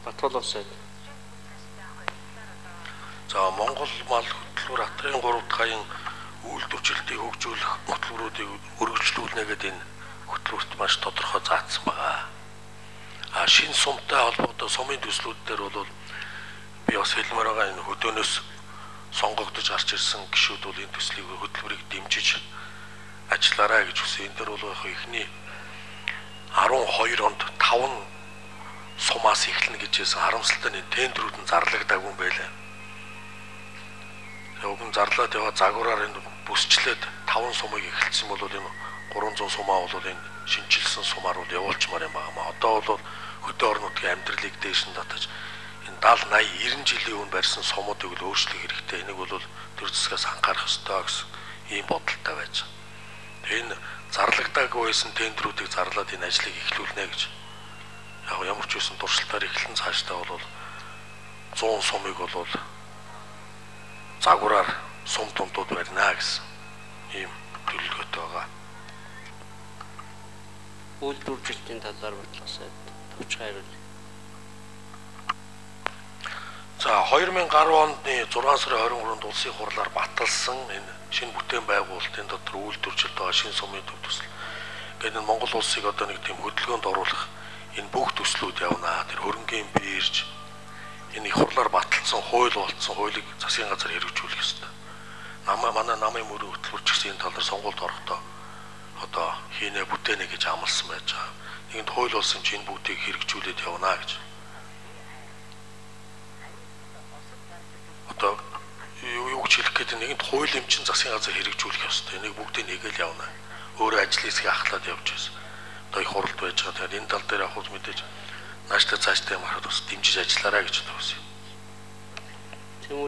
Батбол улсад. За Монгол мал хөтөлбөр хатрын 3 дахь хаян үйлдвэрчлэлтийг хөгжүүлэх хөтөлбөрүүдийг өргөжлүүлнэ гэдэг энэ хөтөлбөрт маш тодорхой заасан байгаа. Шинэ сумтай холбоотой сумын төслүүд дээр бол би бас хэлмээр байгаа энэ хөдөөнөөс сонгогдож гарч ирсэн гишүүд бол энэ төслийг хөтөлбөрийг дэмжиж ажиллаарай гэж хүсэн. Энэ дээр бол эхний 12 онд 5 сумаас эхэлнэ гэжсэн харамсалтай нэг тендерүүд нь зарлагдаагүй юм байлаа. Уг нь зарлаад яваа загвараар энэ бүсчлээд 5 сумыг эхэлсэн бол энэ 300 сумаа бол энэ шинжилсэн сумаар бол явуулчмаар юм байна. Одоо бол хөдөө орон нутгийн амьдралыг дээш нь татаж энэ 70 80 90 жилийн өмнө барьсан сумуудыг л өөрчлөх хэрэгтэй. Энийг бол төр засгаас анхаарах ёстой гэсэн ийм бодолтой байж байгаа. Энэ зарлагдаагүй байсан тендерүүдийг зарлаад энэ ажлыг эхлүүлнэ гэж. Яг ямар ч үсэн туршилтаар эхлэн цаашдаа бол 100 сумыг бол загвараар сум тундууд барина гэсэн ийм төлөвлөгөөтэй байгаа. Үйлдвэрчлэлтийн талаар баталгаасаа төвч хайруул. За 2010 оны 6 сарын 23-нд улсын хурлаар баталсан энэ шинэ бүтээн байгуулалтын дотор үйлдвэрчлэлт байгаа шинэ сумын төв төсөл. Гэдэг нь Монгол улсыг одоо нэг тийм хөдөлгөөнд оруулах энэ бүх төслүүд явна. Тэр хөрөнгийн бирж энэ их хурлаар баталсан хууль болцсон хуулийг засгийн газар хэрэгжүүлэх ёстой. Манай намын мөрийн хөтөлбөрч гэсэн энэ тал дээр сонгуульд орохдоо одоо хийнэ бүтээнэ гэж амласан байж байгаа. Нэгэнт хууль болсон чинь энэ бүгдийг хэрэгжүүлээд явна гэж. Одоо юу гэж хэлэх гээд нэгэнт хууль юм чинь засгийн газар хэрэгжүүлэх ёстой. Энийг бүгдийг нэгээл явна. Өөрөө ажил хэсгийг ахлаад явж байсан. Одоо их хуралд байж байгаа. Тэгэхээр энэ тал дээр авах мэдээж нааштай цааштай юм харахад бас дэмжиж ажиллаарай гэж бодсон.